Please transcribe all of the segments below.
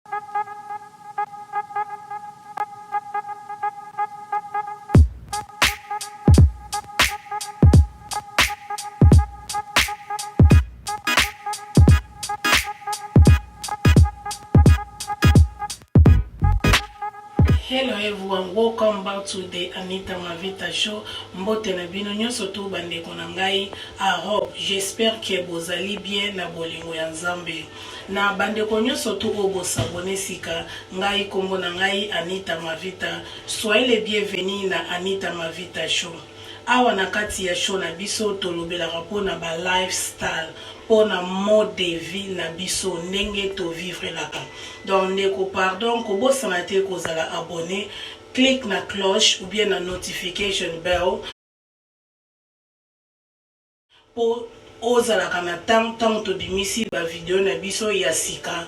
Hello everyone, welcome back to the Anita Mavita Show. Mbote na bino nyonso tu bandeko na ngai. I hope, j'espère que vous allez bien na bolingo ya Nzambe. Na bandeko nyonso tu obo sabone sika ngai kombo na ngai Anita Mavita. Soyez les bienvenus na Anita Mavita Show. Awa na kati ya show na biso tolobelaka pona ba lifestyle, pona mode de vie na biso ndenge to vivre laka. Donc ndeko pardon ko bosana te kozala abonné, clique na cloche ou bien na notification bell pour ozalaka na tant to bimisi ba video na biso ya sika.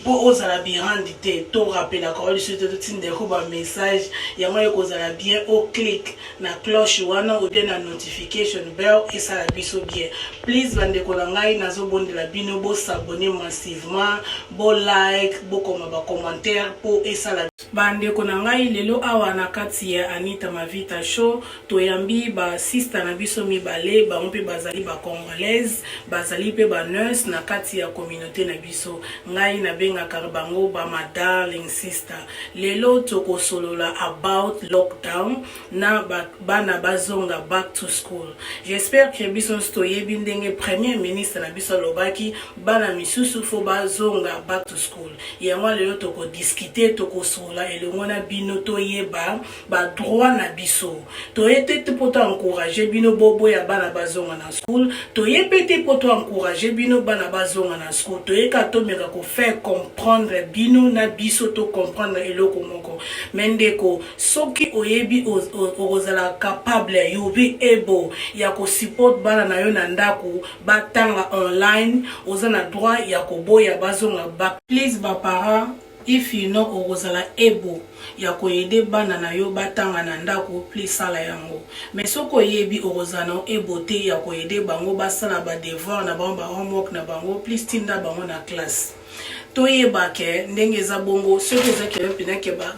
Pour ozala birandité to rappela ka oli sur tout tinde ko ba message ya moyo kozala bien au clic na cloche wana ou bien na notification bell et ça la biso bien. Please bande ko na ngai nazo bondela bino bo s'abonner massivement, bo like, bo koma ba commentaire pour et ça la bande ko na ngai lelo awa na kati ya Anita Mavita Show to yambi ba sister na biso mibale ba mpe bazali ba congolaise bazali pe ba nurse na kati ya communauté na biso ngai na benga karbango ba ma darling sister lelo toko solola about lockdown na bana bazonga back to school. J'espère que biso stoyebi ndenge premier ministre na biso lobaki bana misusu fo bazonga back to school yango lelo toko discuter toko sola elongona bino toyeba ba droit na biso toyete te poto encourager bino bobo ya bana bazonga na school toyepete poto encourager bino bana bazonga na school toyeka to meka ko faire comprendre bino na biso to comprendre eloko moko mendeko soki oyebi ozala capable you be able ya ko support bana na yo na ndako batanga online ozana droit ya ko boya bazonga back. Please ba parents, if you know ozala able ya ko aider bana na yo batanga na ndako, please sala yango. Mais soko yebi ozana able te ya ko aider bango basala ba devoir na bango ba homework na bango, please tinda bango na classe. Toyeba ke ndenge za bongo soki ezakela pina ke ba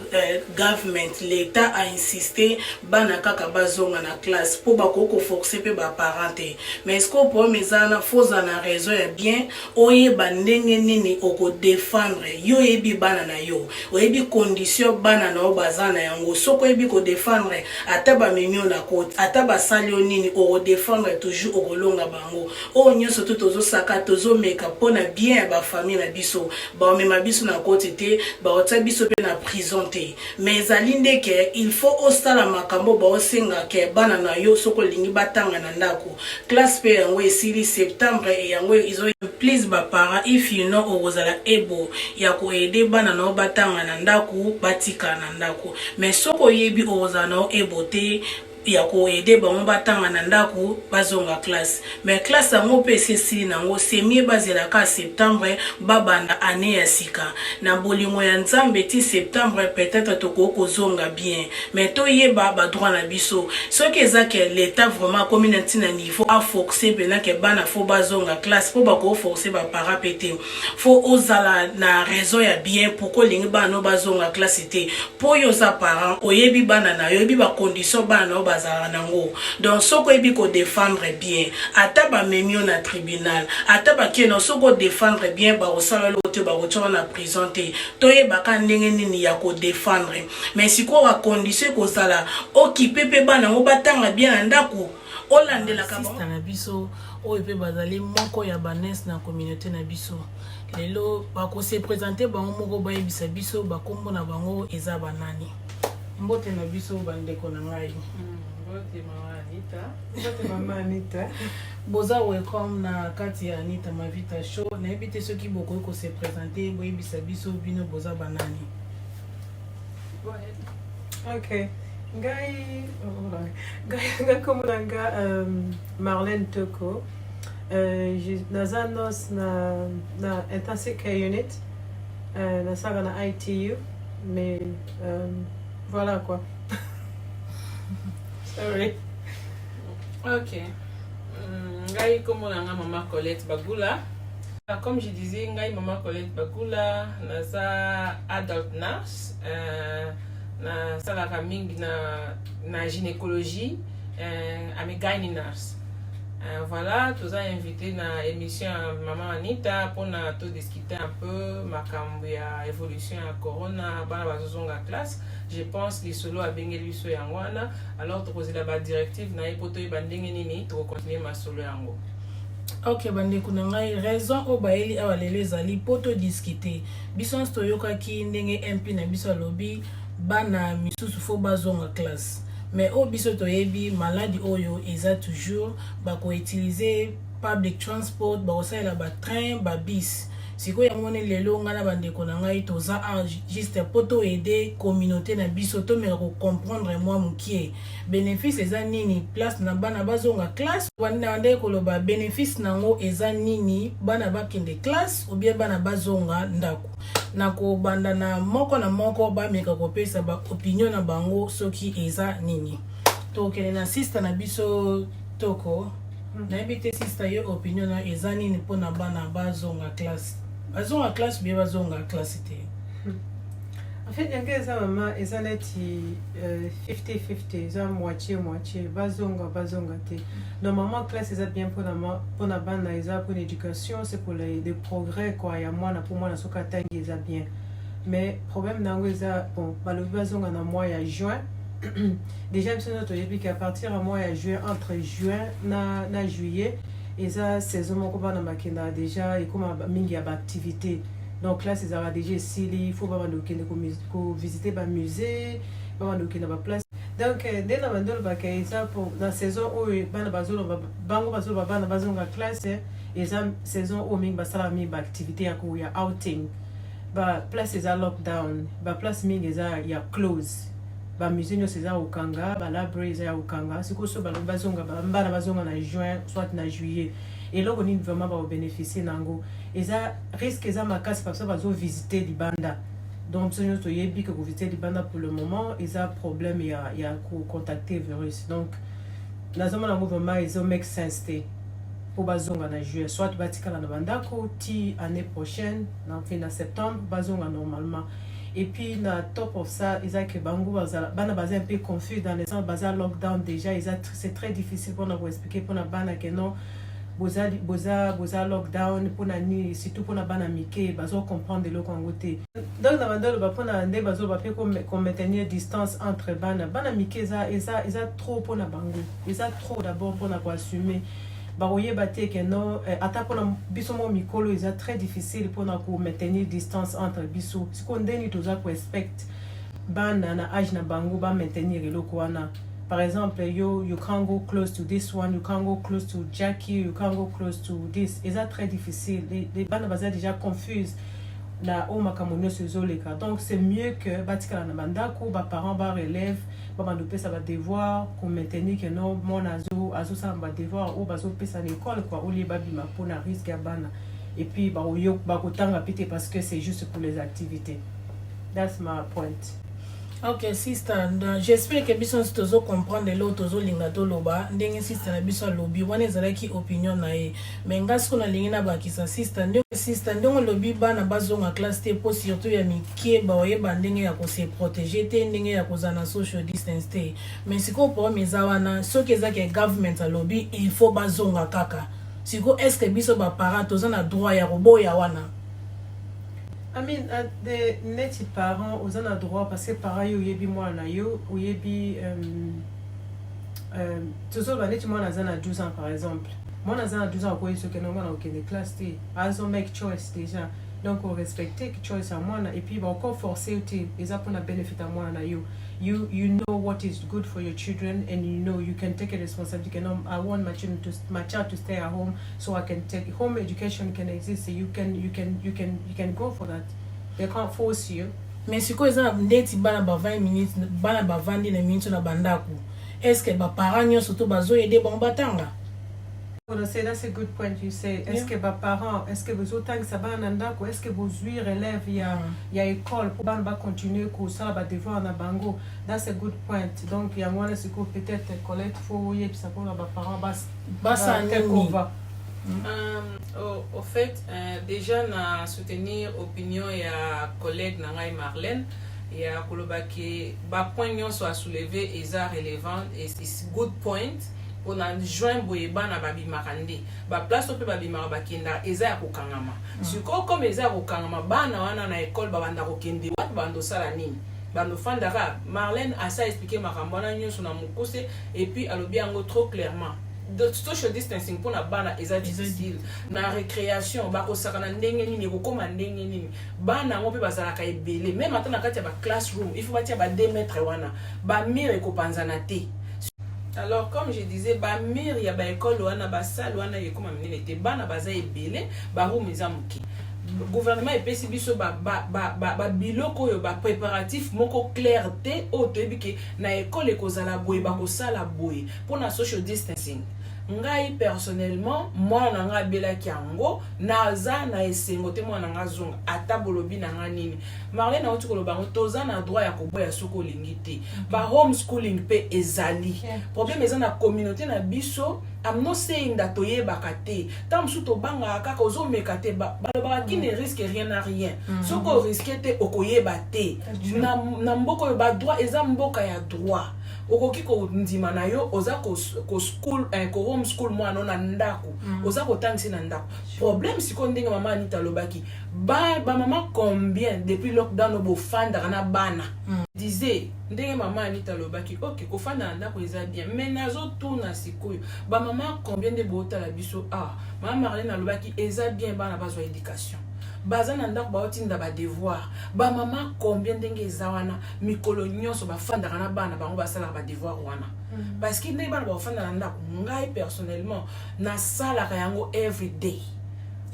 government l'État a insisté bana kaka bazonga na classe po bakoko forcer pe ba parents. Mais est-ce que pour mezana foza na raison ya bien oyeba ndenge nini oko défendre yo yebi bana na yo oyebi condition bana na bazana yango soko yebi ko défendre ata ba memio na côte ata ba salio nini o défendre toujours o longa bango o nyoso tozo saka tozo meka pona bien ba famille na biso ba mema biso na côté te ba ota biso pe na prison te mais alinde ke il faut ostala makambo ba osenga ke bana na yo soko lingi batanga na ndako classe pe yango esili septembre e yango izo. Please ba para if you know ozala able ya ko aider bana na batanga na ndako batika na ndako mais soko yebi ozala na able te ya ko aider bango batanga na ndako bazonga classe mais classe yango pe sesili nango semi bazela ka septembre babanda année ya sika na bolingo ya Nzambe ti septembre peut-être toko zonga bien mais to yeba ba droit na biso soki ezake l'état vraiment communauté na niveau a forcer bena ke bana fo bazonga classe po bako forcer ba parapete fo ozala na raison ya bien pourquoi lingi bana bazonga classe te po yo za parent oyebi bana na yo yebi ba condition bana bazala nango donc soko ebi ko défendre bien ata ba memio na tribunal ata ba keno soko défendre bien ba osala lote ba otona na prison te toyeba ka ndenge nini ya ko défendre mais siko wa condition ko sala occuper pe bana ngo batanga bien na ndako olandela ka na biso oyo pe bazali moko ya banes na communauté na biso lelo ba ko se présenter bango moko ba yebisa biso ba kombo na bango eza banani. Mbote na biso bandeko na ngai. Mbote mama Anita. Mbote mama Anita. Boza welcome na kati ya Anita Mavita Show. Na ebite soki boko ko se présenter bo yebisa biso bino boza banani. Okay. Ngai komulanga Marlène Toko. Nazanos na intensive care unit. Na saga na ITU. Mais voilà quoi. Sorry. Ok. Ngai komolanga mama Colette Bagula. Comme je disais, ngai Maman Colette Bakula, naza adult nurse, na salaka mingi na gynécologie, ami gyne nurse. Voilà, tous a invité na émission Maman Anita pour na tout discuter un peu makambo ya évolution ya corona bana bazozonga classe. Je pense que solo a bengé lui so yangwana, alors to poser la directive na ipoto ibandenge nini to continuer ma solo yango. Ok, bandeko na ngai raison o baeli awa lelo ezali po todiscute biso nyonso toyokaki ndenge mp na biso alobi bana misusu fo bazonga classe mais oyo biso toyebi maladi oyo eza toujours bakoutilize public transport bakosalela batrain babis sikoyo yango moni lelo ngai na bandeko na ngai toza juste po toede communauté na biso tomeka kocomprendre mwa mokie bénéfice eza nini place na bana bazonga classe na bande koloba bénéfice nango eza nini bana bakende classe ou bien bana bazonga ndako na kobanda na moko bameka kopesa ba opinion na bango soki eza nini tokende na sister na biso toko nayebi te sister yo opinion na eza nini mpona bana bazonga classe bazonga classe bien bazonga classe te. En fait, il y a ça maman et ça net 50-50, ça moitié bazonga te. Normalement classe c'est bien pour la bande pour l'éducation, c'est pour les progrès quoi. Il y a moi pour moi la soka tangi ça bien. Mais problème dans ça bon, le bazonga dans mois à juin. Déjà c'est notre depuis qu'à partir à mois à juin entre juin na juillet et ça saison mon copain na makenda déjà et comme mingi ya activité. Donc là, c'est déjà ici, il faut visiter le musée, visiter la place. Donc, dès la saison où il y a une classe, et la saison où il y a une activité, il y a outing. La place est lockdown, la place est close. Le musée est au Kanga, la library est au Kanga. C'est comme ça que en juin, soit en juillet. Et là, on a vraiment bénéficié nango. Et ça risque que ça m'a cassé parce que ça va visiter Libanda. Donc, si nous avons que vous visitez Libanda pour le moment, il y a un problème, il y a contacter le virus. Donc, nous avons vraiment ils ont make sense pour bazonga na juillet. Soit batika na bandako ti année prochaine, en fin de septembre, bazonga normalement. Et puis, na top of ça, ils ont que bango bana bazé un peu confus dans les sens bazar lockdown déjà. C'est très difficile pour nous expliquer pour na bana que non. Boza lockdown pour nani surtout pour na bana mike bazo comprendre de l'autre donc na bandolo ba pour na ndé bazo ba pe comme maintenir distance entre bana mike eza trop pour na bango eza trop d'abord pour na assumer ba oye baté que non ata pour na biso mo mikolo eza très difficile pour na ko maintenir distance entre biso si ko ndeni toza ko respect bana na âge na bango ba maintenir eloko wana. Par exemple, you can't go close to this one, you can't go close to Jackie, you can't go close to this. Et ça très difficile. Les bandes sont déjà confuses. La makamonio se zoleka. Donc c'est mieux que batika na bandako, ba parents ba relève, ba mandope ça va devoir qu'on maintenir que non mon azo ça va devoir ou bazo pesa l'école quoi ou les babi ma pona risque bana. Et puis ba yo ba kotanga pité parce que c'est juste pour les activités. That's my point. Ok, sister, j'espère que biso tozo comprendre lo tozo linga to loba ndenge sister na biso lobi wana ezalaki opinion na ye mais ngasi kona lingi na bakisa sister ndenge lobi bana bazonga classe te po surtout ya mike ba oyeba ndenge ya ko se protéger te ndenge ya kozana social distance te mais siko po meza wana soki ezaki government alobi il faut bazonga kaka siko est-ce que biso ba parents toza na droit ya roboya wana. I mean, des neti parents aux en droit parce que pareil au yebi moi na yo au yebi toujours ba neti moi na zana 12 ans par exemple moi na zana 12 ans quoi ce que non moi na aucune classe t as on make choice déjà donc on respecte choice à moi et puis ba encore forcer t et ça pour na benefit à moi na yo you know what is good for your children and you know you can take a responsibility. I want my child to stay at home so I can take home education can exist. So you can go for that. They can't force you. Mais si quoi ça ndeti bana ba 20 minutes bana ba 20 minutes na bandako. Est-ce que ba parents nyo surtout bazo aider bon batanga? That's a good point you say. Est-ce que les parents, est-ce que vous autant que ça va nandako, est-ce que vous huit relève il y a école pour ba continuer que ça va devoir na bango. That's a good point. Donc il y a moi c'est que peut-être Colette faut y puis ça pour les parents bas ça Au fait, déjà, na soutenir l'opinion et à collègue Nangai Marlène, et à Kolobaki, bah point soit soulevé et ça relevant et c'est good point pour en joindre boyeba na babi makande ba place ope babi marabakinda eza ya kokangama siko comme eza ya kokangama bana wana na école babanda kokende wat bando sala nini bando fandaka Marlène a ça expliqué makambo na nyonso na mukuse et puis alobi yango trop clairement de social distancing pour na bana eza difficile na récréation ba ko sakana ndenge nini ko koma ndenge nini bana ngo pe bazala ka ebele même ata na kati ya ba classroom il faut batia ba 2 mètres wana ba mire ko panzana te. Alors comme je disais ba mire ya ba école wana ba salle wana ye koma minene te bana baza ebele ba room eza muki gouvernement epesi biso ba biloko yo ba préparatif moko clair te o toyebi ke na école ekozala boye ba kosala boye pour na social distancing. Ngai personnellement moi na nga belaki yango naza na esengo te moi na nga zonga ata bolobi na nga nini Marlène na otiko lobango toza na droit ya koboya soko lingi te ba homeschooling pe ezali problème eza na communauté na biso. I'm not saying that toyebaka te tam su to banga kaka ozomeka te balobaka qui ne risque rien à rien soko risque te okoyeba te na mboko yo ba droit eza mboka ya droit okoki ko ndima na yo oza ko school ko home school mwana na ndako oza ko tangisi na ndako problème siko ndenge mama Anita lobaki ba mama combien depuis lockdown obo fanda na bana disait ndenge mama Anita lobaki OK ko fanda na ndako eza bien mais nazo tourna sikoyo ba mama combien de bota la biso mama Marlène lobaki eza bien bana bazwa éducation baza na ndako baotinda ba devoir ba mama combien ndenge eza wana mikolo nyonso bafandaka na bana bango basalaka ba devoir wana parce que ndenge bana bafanda na ndako ngai personnellement na salaka yango every day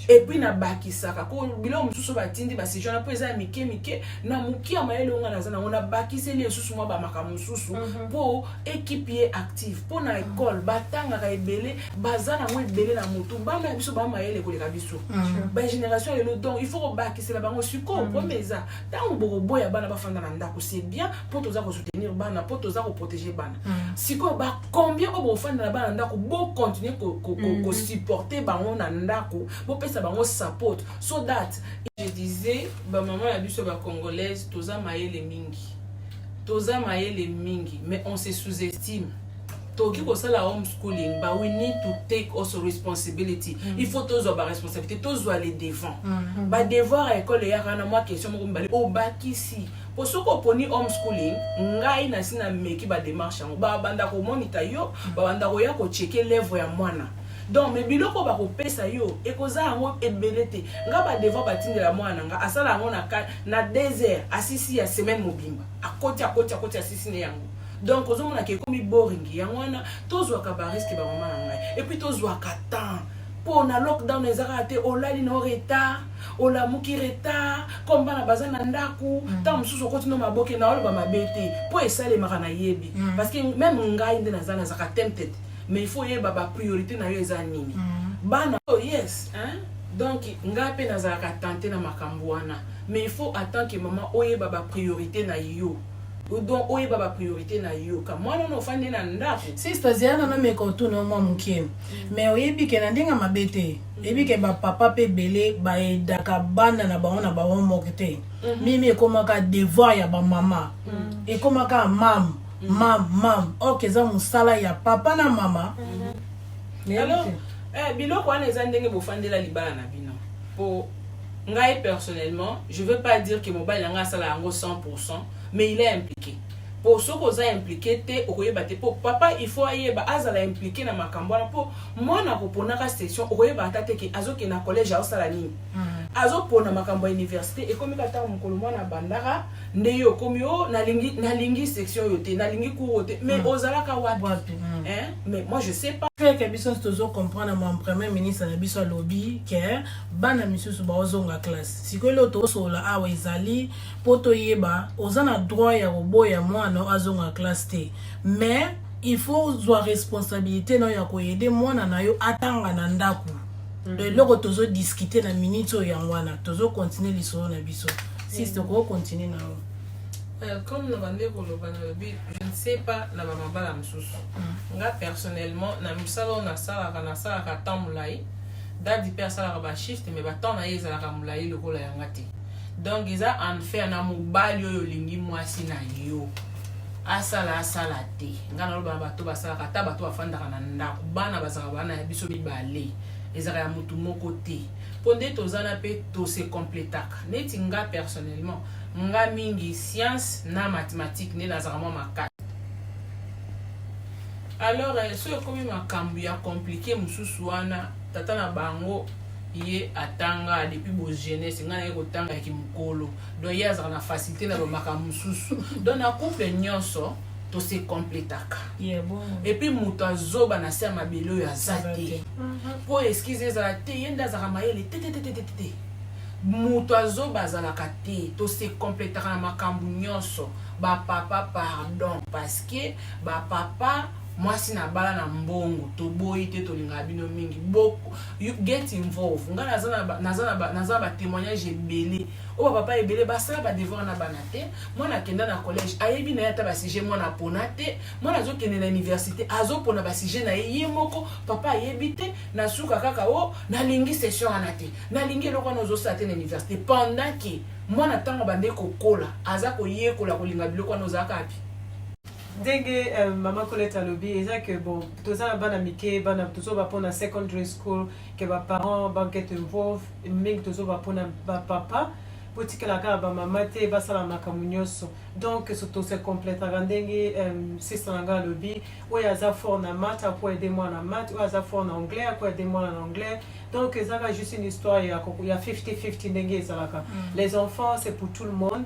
et puis na bakisaka ko bilo mususu batindi basijona po eza mike na mukia mayele onga na zana ona bakiseli esusu mwa ba makamususu po équipier active po na école batanga ka ebele bazana mo ebele na mutu bana biso ba mayele koleka biso ba génération le donc il faut ko bakisela bango siko pomeza tango bokoboya bana bafanda na ndako c'est bien pour toza ko soutenir bana pour toza ko protéger bana siko ba combien obo fanda na bana ndako bo continuer ko supporter bango na ndako bo ça va support so that je disais ba maman ya biso ba congolaise toza mayele mingi mais on se sous-estime toki ko sala homeschooling ba we need to take also responsibility il faut tozo ba responsabilité tozo aller devant ba devoir à école ya kana moi question mo mbali o bakisi pour ce qu'on poni homeschooling ngai na sina meki ba démarche ba banda ko monitor yo ba banda ko ya ko checker level ya mwana. Donc mais biloko ba ko pesa yo ekoza ngo ebelete nga ba devoir batindela mwana nga asala ngo na 2 heures asisi ya semaine mobimba akoti asisi ne yango donc ozomona ke komi boring yango wana tozwaka ba risque ba mama ngai et puis tozwaka temps pour na lockdown ezaka te olali no retard ola muki retard comme bana bazana ndaku tant mususu continue maboke na oloba mabete po esale makana yebi parce que même ngai ndena zana zaka tempted mais il faut y avoir priorité na yo ezanini bana yes hein donc ngape na zaka tenter na makambo wana mais il faut attendre que maman oye baba priorité na yo donc oye baba priorité na yo ka mwana no fande na ndako sister ziana na meko tu no mwa mukie mais oyebi ke na ndinga mabete ebi ke ba papa pe belé ba edaka banda na ba ona ba homework mimi ekomaka devoir ya ba mama ekomaka mam ok za musala ya papa na mama alors biloko wana eza ndenge bofandela libala na bino po ngai personnellement je veux pas dire que mobile yanga sala yango 100% mais il est impliqué pour ce qu'on a impliqué te okoyeba te po papa il faut ayeba azala impliqué na makambo wana po mwana kopona ka section okoyeba tate ke azoke na collège a osala nini azopona makambo ya université et comme kata mokolo mwana bandaka nde yo komi yo nalingi section yo te nalingi cours te mais ozalaka wapi hein mais moi je sais pas fait que biso tozo comprendre mon premier ministre na biso lobby que bana misusu ba ozonga classe sikolo to sola awa ezali poto yeba ozana droit ya boya mwana azonga classe te mais il faut avoir responsabilité na ya ko aider mwana na yo atanga na ndako de loko tozo discuter na minute ya wana tozo continuer l'histoire na biso si c'est ko continuer na comme nous je ne sais pas na mama msusu nga personnellement na musala na sala kana sala ka tamulai date du père asalaka bashift me baton na ye ezalaka molai lokola yanga te. Donc eza unfair na mobali oyo olingi mwasi na yo asala te nga naloba bato basalaka ata bato bafandaka na ndako bana bazalaka bana ya biso mibale ezalaka ya motu moko te mpo nde tozana mpe tose kompletaka neti nga personnellement nga mingi science na mathématique nde nazalaka mwa makasi. Alors so ekomi makambo ya komplike mosusu wana tata na bango ye atanga depuis bo jeunesse nga na ye kotanga ya kimokolo donc ye azalaka na facilité na bamakambo mosusu donc na couple nyonso tose kompletaka et puis moto azoba na se ya mabele oyo aza te mpo excuse ezala te ye nde azalaka mayele te moto azoba azalaka te tose kompletaka na makambo nyonso bapapa pardon parce que bapapa mwasi na bala na mbongo toboyi te tolinga bino mingi boko you get involved nga naza ba témoignage ebele o papa ebele basala ba devoir na bana te mwana kenda na collège ayebi na yata ba sujet mwana pona te mwana azokende na université azopona ba sujet na ye moko papa ayebi te na suka kaka o nalingi session ana te nalingi eloko na ozosala te na université pendant que mwana ntango bande kokola aza koyekola kolinga biloko wana ozalaka api ndenge mama Colette alobi eza que bon tozala bana mike bana tozoba mpona secondary school ke baparent baget involve mingi tozoba mpona bapapa po tikelaka bamama te basala makambo nyonso donc tose kompletaka ndenge sister na nga alobi oyo aza fort na mat ako aide mwana na mat oyo aza fort na anglais ako aide mwana na anglais donc ezalaka juste une histoire ya 50-50 ndenge ezalaka les enfants c'est pour tout le monde.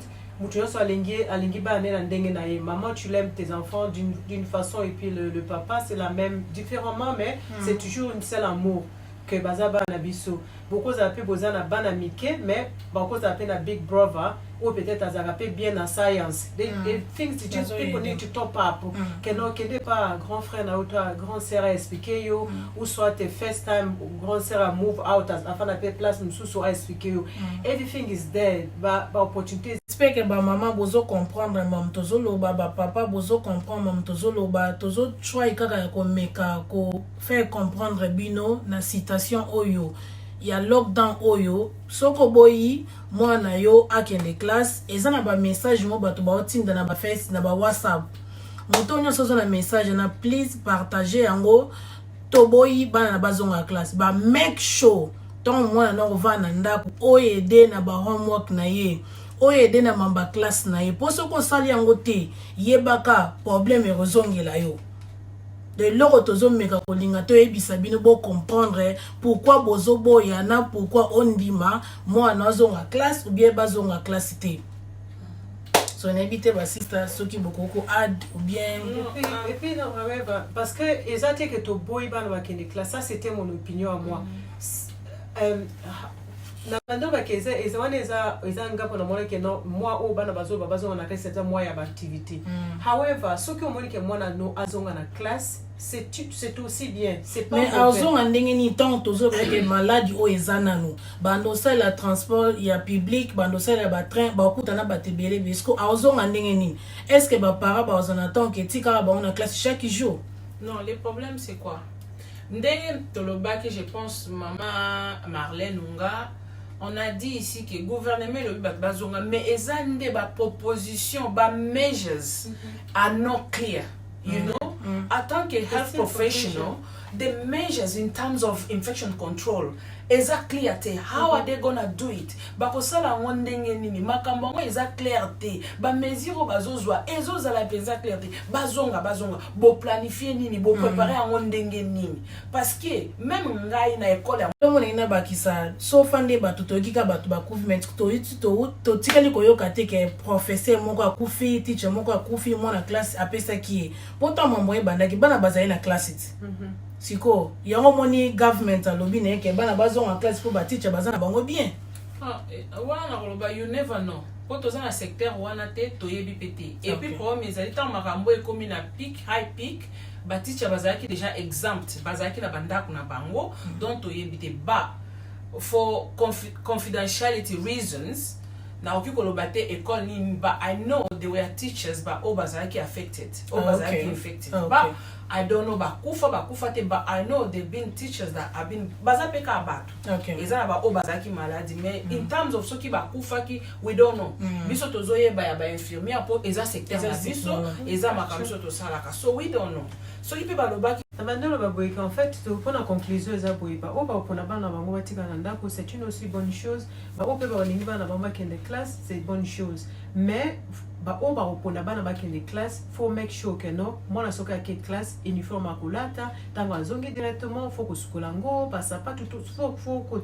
Alingi ba na ndenge na ye. Maman, tu l'aimes tes enfants d'une façon et puis le papa c'est la même différemment mais c'est toujours une seule amour que bazaba na biso. Beaucoup appellent bozana bana mike mais beaucoup appellent big brother ou peut-être azarape bien en science. Des things that just people need to top up. Que non que pas grand frère na ou grand sœur à expliquer yo ou soit tes first time grand sœur à move out afin d'avoir place nous sous à expliquer yo. Everything is there. Ba opportunité j'espère que ba maman bozo comprendre mam tozoloba ba papa bozo comprendre mam tozoloba tozo choix kaka ko meka ko faire comprendre bino na citation oyo ya lockdown oyo soko boyi mwana yo akende classe eza na ba message mo bato ba otinda na ba face na ba WhatsApp moto nyonso zo na message na please partager yango to boyi bana na bazonga classe ba make sure ton mwana na rovana ndako oyede na ba homework na ye oyede na mamba classe na ye po soko sali yango te yebaka problème rezongela yo de loro tozo meka kolinga to ebisa bino bo comprendre pourquoi bozo boya na pourquoi ondima mwana azonga classe ou bien bazonga classe te so n'habite ba sister soki bokoko add ou bien et puis non parce que exactement que to boy ba na kende classe ça c'était mon opinion à moi na bando ba keza eza ngapo na mwana ke no moi o bana bazo na classe c'est moi ya activité however soki o moni ke mwana no azonga na classe c'est aussi bien c'est pas mais azonga ndenge ni tant tozo que maladie o ezana no bando ça la transport ya public bando ça la ba train ba kutana ba tebele bisko azonga ndenge ni est-ce que ba para ba ozana tant que tika ba on a classe chaque jour. Non, le problème c'est quoi ndenge tolobaki je pense maman Marlène Unga on a dit ici que le gouvernement le bazonga mais ezande ba proposition ba measures are not clear you know en tant que health professional the measures in terms of infection control exactly ate how are they gonna do it bakosala ngondenge nini makambo ngo exactly ate ba mesure bazozwa ezozala exactly ate bazonga bo planifier nini bo préparer ngondenge nini parce que même ngai na école ya mona ina bakisa so fande batu tokika batu bakufi mais to tikali koyoka te ke professeur moko akufi teacher moko akufi mona classe apesa ki pourtant mambo ebandaki bana bazali na classe siko yango moni government alobi na ke bana bazonga classe pour ba teacher bazana bango bien wana koloba you never know po toza na secteur wana te toyebi pete et puis problème ezali tant makambo ekomi na high peak ba teacher bazalaki déjà exempt bazalaki na bandako na bango donc toyebi te ba for confidentiality reasons na oki koloba te école nini, but I know there were teachers but o bazalaki affected, o bazalaki infected. But I don't know bakufa te, but I know there been teachers that have been bazapeka abato. Eza ba o bazalaki maladi, mais in terms of soki bakufa ki we don't know. Biso tozoye ba infirmière po eza secteur na biso, eza makamso to salaka. So we don't know. So ipe balobaki en fait, pour la conclusion, c'est une aussi bonne chose. C'est une bonne chose. Mais, pour les classes, il faut make sure que non, moi, la soka qui classe, uniforme à colata, tant qu'on zongi directement, faut que ce colango, passe pas tout, faut que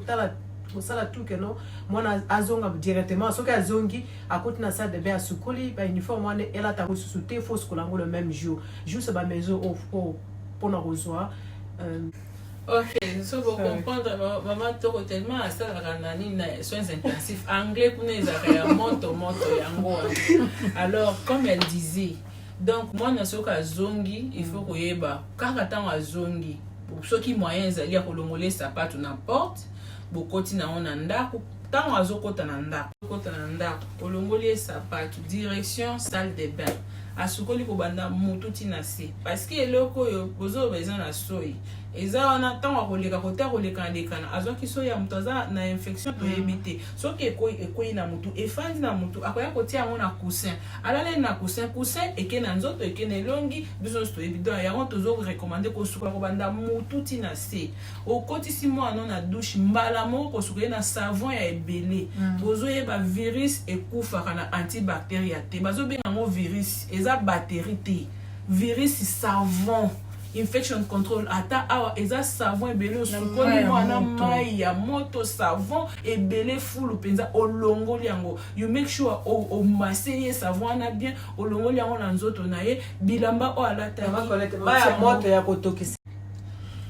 pour ça tout que non moi azonga directement so ka zongi à côté na salle de bain à sukuli ba uniforme moi elle a ta sous-souté faut ce colango le même jour juste ba maison pour nous recevoir. Ok, so pour comprendre, maman toko tellement à ça la soins intensifs anglais pour les arrêts moto yango. Alors comme elle disait, donc moi na soka zongi il faut que yeba kaka tant à zongi pour ceux qui moyens ali ko longoler sapato n'importe bokoti na on ndako tant azokota na ndako olongoli sapato direction salle de bain asukoli ko banda mutu tina se parce que eloko yo bozo besoin na soyi eza wana tango akoleka kota koleka ndekana azwaki soyi ya mutu aza na infection to ebite soki ekoyi na mutu efandi na mutu akoya kotia yango na coussin alale na coussin eke na nzoto eke na elongi biso to evident yango tozo recommander ko suka ko banda mutu tina se okotisi mwana na douche mbala moko kosuka na savon ya ebele bozo yeba virus ekufaka na antibacteria te bazo benga ngo virus eza batterie te virus savon infection control ata awa eza savon ebele osukoli mwana mai ya moto savon ebele fulu penza olongoli yango you make sure o maseye savon na bien olongoli yango na nzoto na ye bilamba o alata mai ya moto ya kotokisa.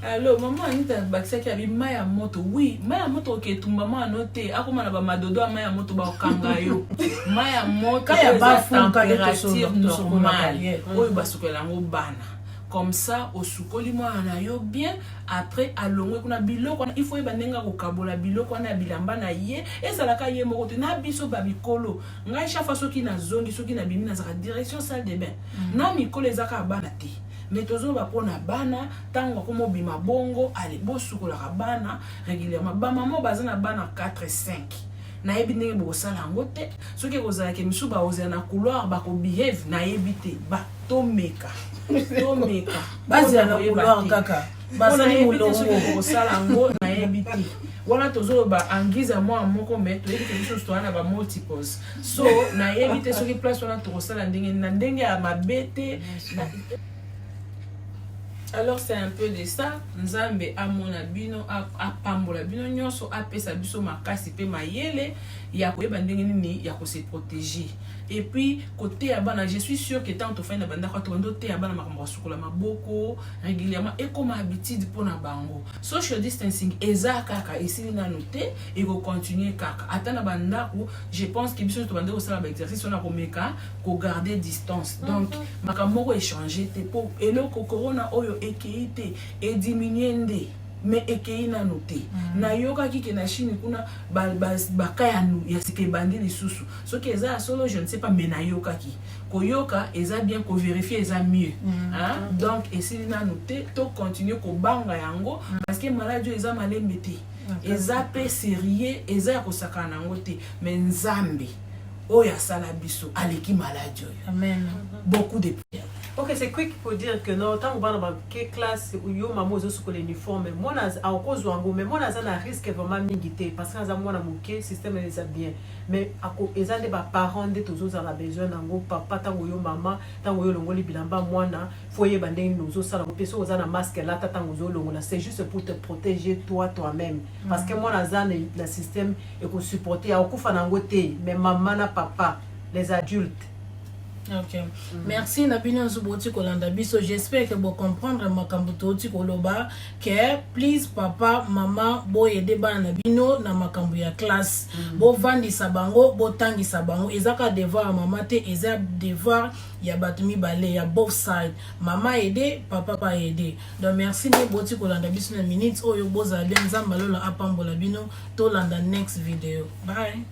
Alors maman anita bakisa ki abi mai ya moto oui mai ya moto ke tumba mama note akoma na ba madodo mai ya moto ba okanga yo mai ya moto ya ba température normale oyo basukela ngo bana. Comme ça au sukoli mwana yo bien après alongwe kuna biloko il faut ebandenga ko kabola biloko na bilamba na ye esalaka ye moko te na biso ba mikolo ngai chaque fois soki na zongi soki na bimi na zaka direction salle de bain na mikolo ezaka bana te mais tozo ba pona bana tango ko mobima bongo ale bosukola ka bana régulièrement ba maman bazana bana 4 5 na yebi ndenge bosala ngo te soki kozala ke misu ba ozela na couloir ba ko behave na yebi te ba tomeka basi na couloir kaka basali mulongo kosala ngo na yebi te wana tozoba angiza mwa moko mais toyebi ke biso toana ba multiples so na yebi te soki place wana tokosala ndenge ya mabete. Alors c'est un peu de ça nzambe amona bino apambola bino nyonso apesa biso makasi pe mayele ya koyeba ndenge nini ya ko se protéger. Et puis côté ya bana je suis sûr que tant to fin na banda kwa to te ya bana makambo sukola maboko régulièrement et comme habitude pour na bango social distancing ezaka kaka esili na noter et ko continuer kaka atana banda ko je pense que biso to banda ko sala ba exercice on a komeka ko garder distance donc makambo ko échanger te pour eloko corona oyo ekeite et diminuer nde mais ekei na noté na yoka kike na Chine kuna bakaya nu ya sike bandi lisusu soki eza solo je ne sais pas mais na yoka ki ko yoka eza bien ko vérifier eza mieux hein donc essayer na noté to continuer ko banga yango parce que maladie eza malembe te eza pe sérieux eza ko sakana ngote mais nzambe oya sala biso aleki maladie. Amen. Beaucoup de prières. Ok, c'est quick pour dire que non, tant qu'on va dans quelle classe où yo maman zo sur l'uniforme, moi na à cause wango, mais moi na ça na risque vraiment mingité parce que moi na moké système les a bien. Mais à cause ils ont des parents de tous autres à la besoin nango papa tant yo maman tant yo longoli bilamba moi na foyer bandeng nous autres ça la personne aux na masque là tant yo longola c'est juste pour te protéger toi-même parce que moi na ça le système et qu'on supporter à okufa nango te mais maman na papa les adultes. Ok. Merci Nabino Zuboti Kolanda Biso. J'espère que vous comprendre makambo toti koloba que please papa maman bo aider ba Nabino na makambo ya classe. Bo vandi sabango bo tangi sabango ezaka devoir maman te eza devoir ya batumi bale ya both side. Maman aider papa pas aider. Donc merci ne boti Kolanda Biso na minutes oyo boza bien nzamba lola apambola bino to landa next video. Bye.